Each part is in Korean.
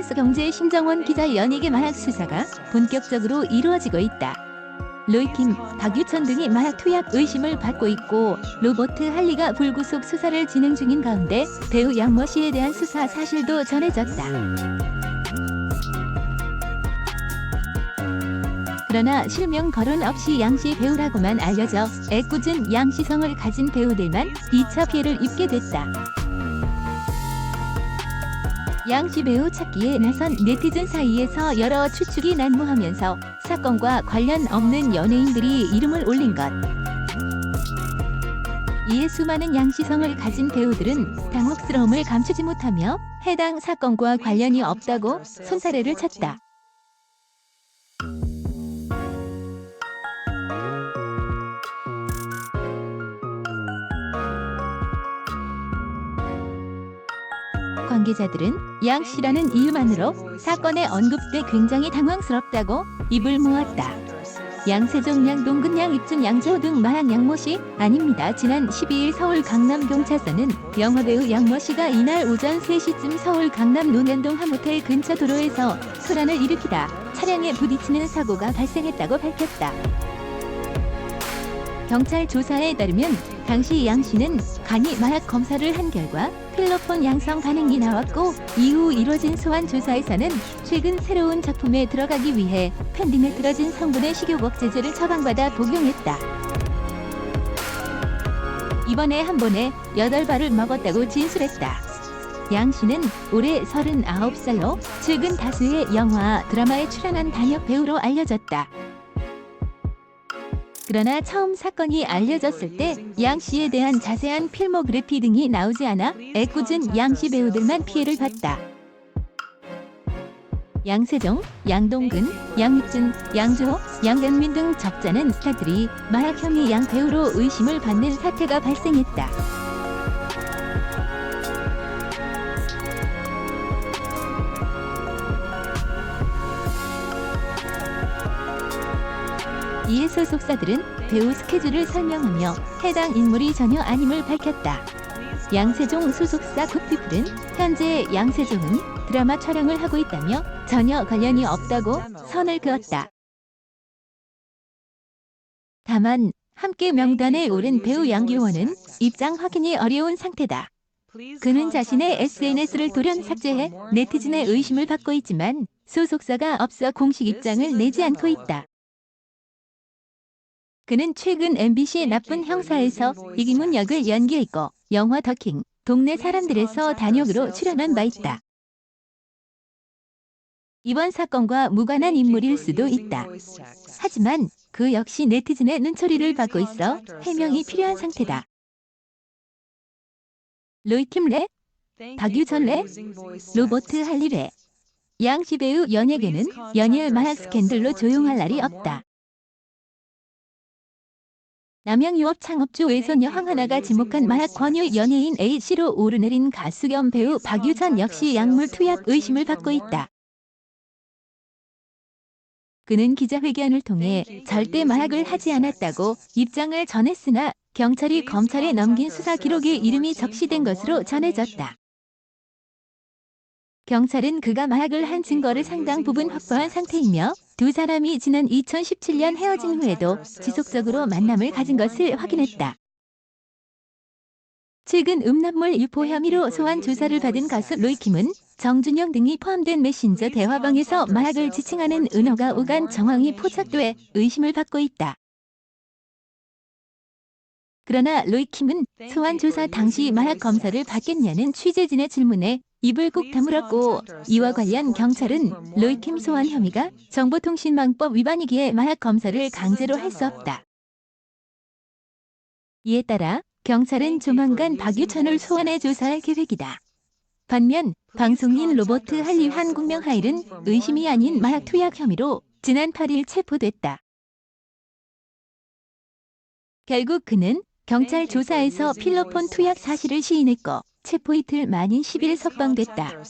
SBS 경제 심정원 기자 연예계 마약 수사가 본격적으로 이루어지고 있다. 로이킴, 박유천 등이 마약 투약 의심을 받고 있고 로버트 할리가 불구속 수사를 진행 중인 가운데 배우 양모 씨에 대한 수사 사실도 전해졌다. 그러나 실명 거론 없이 양씨 배우라고만 알려져 애꿎은 양씨성을 가진 배우들만 2차 피해를 입게 됐다. 양씨 배우 찾기에 나선 네티즌 사이에서 여러 추측이 난무하면서 사건과 관련 없는 연예인들이 이름을 올린 것. 이에 수많은 양씨성을 가진 배우들은 당혹스러움을 감추지 못하며 해당 사건과 관련이 없다고 손사래를 쳤다. 관계자들은 양 씨라는 이유만으로 사건에 언급돼 굉장히 당황스럽다고 입을 모았다. 양세종, 양동근, 양입준, 양재호 등 마약 양모 씨 아닙니다. 지난 12일 서울 강남경찰서는 영화배우 양모 씨가 이날 오전 3시쯤 서울 강남 논현동 한 호텔 근처 도로에서 소란을 일으키다 차량에 부딪히는 사고가 발생했다고 밝혔다. 경찰 조사에 따르면 당시 양 씨는 간이 마약 검사를 한 결과 필로폰 양성 반응이 나왔고 이후 이뤄진 소환 조사에서는 최근 새로운 작품에 들어가기 위해 펜딩에 들어진 성분의 식욕 억제제를 처방받아 복용했다. 이번에 한 번에 8발을 먹었다고 진술했다. 양 씨는 올해 39살로 최근 다수의 영화, 드라마에 출연한 단역 배우로 알려졌다. 그러나 처음 사건이 알려졌을 때 양 씨에 대한 자세한 필모그래피 등이 나오지 않아 애꿎은 양 씨 배우들만 피해를 봤다. 양세종, 양동근, 양익준, 양주호, 양현민 등 적잖은 스타들이 마약 혐의 양 배우로 의심을 받는 사태가 발생했다. 이에 소속사들은 배우 스케줄을 설명하며 해당 인물이 전혀 아님을 밝혔다. 양세종 소속사 굿피플은 현재 양세종은 드라마 촬영을 하고 있다며 전혀 관련이 없다고 선을 그었다. 다만 함께 명단에 오른 배우 양규원은 입장 확인이 어려운 상태다. 그는 자신의 SNS를 돌연 삭제해 네티즌의 의심을 받고 있지만 소속사가 없어 공식 입장을 내지 않고 있다. 그는 최근 MBC 나쁜 형사에서 이기문 역을 연기했고 영화 더킹, 동네 사람들에서 단역으로 출연한 바 있다. 이번 사건과 무관한 인물일 수도 있다. 하지만 그 역시 네티즌의 눈초리를 받고 있어 해명이 필요한 상태다. 로이킴 래, 박유천 래, 로버트 할리 래. 양씨 배우 연예계는 연일 마약 스캔들로 조용할 날이 없다. 남양유업 창업주 외손녀 황하나가 지목한 마약 권유 연예인 A씨로 오르내린 가수 겸 배우 박유천 역시 약물 투약 의심을 받고 있다. 그는 기자회견을 통해 절대 마약을 하지 않았다고 입장을 전했으나 경찰이 검찰에 넘긴 수사 기록에 이름이 적시된 것으로 전해졌다. 경찰은 그가 마약을 한 증거를 상당 부분 확보한 상태이며 두 사람이 지난 2017년 헤어진 후에도 지속적으로 만남을 가진 것을 확인했다. 최근 음란물 유포 혐의로 소환 조사를 받은 가수 로이킴은 정준영 등이 포함된 메신저 대화방에서 마약을 지칭하는 은어가 오간 정황이 포착돼 의심을 받고 있다. 그러나 로이킴은 소환 조사 당시 마약 검사를 받겠냐는 취재진의 질문에 입을 꾹 다물었고 이와 관련 경찰은 로이킴 소환 혐의가 정보통신망법 위반이기에 마약 검사를 강제로 할 수 없다. 이에 따라 경찰은 조만간 박유천을 소환해 조사할 계획이다. 반면 방송인 로버트 할리 한국명하일은 의심이 아닌 마약 투약 혐의로 지난 8일 체포됐다. 결국 그는 경찰 조사에서 필로폰 투약 사실을 시인했고 체포 이틀 만인 10일 석방됐다.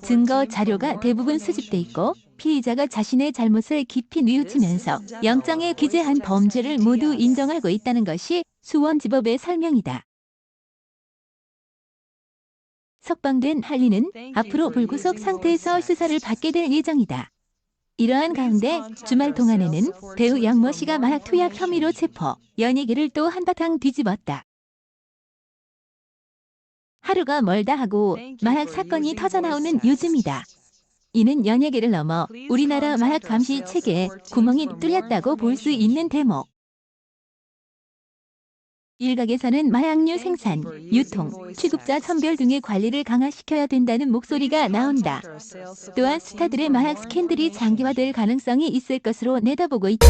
증거 자료가 대부분 수집돼 있고 피의자가 자신의 잘못을 깊이 뉘우치면서 영장에 기재한 범죄를 모두 인정하고 있다는 것이 수원지법의 설명이다. 석방된 할리는 앞으로 불구속 상태에서 수사를 받게 될 예정이다. 이러한 가운데 주말 동안에는 배우 양모 씨가 마약 투약 혐의로 체포, 연예계를 또 한바탕 뒤집었다. 하루가 멀다 하고 마약 사건이 터져나오는 요즘이다. 이는 연예계를 넘어 우리나라 마약 감시 체계에 구멍이 뚫렸다고 볼 수 있는 대목. 일각에서는 마약류 생산, 유통, 취급자 선별 등의 관리를 강화시켜야 된다는 목소리가 나온다. 또한 스타들의 마약 스캔들이 장기화될 가능성이 있을 것으로 내다보고 있다.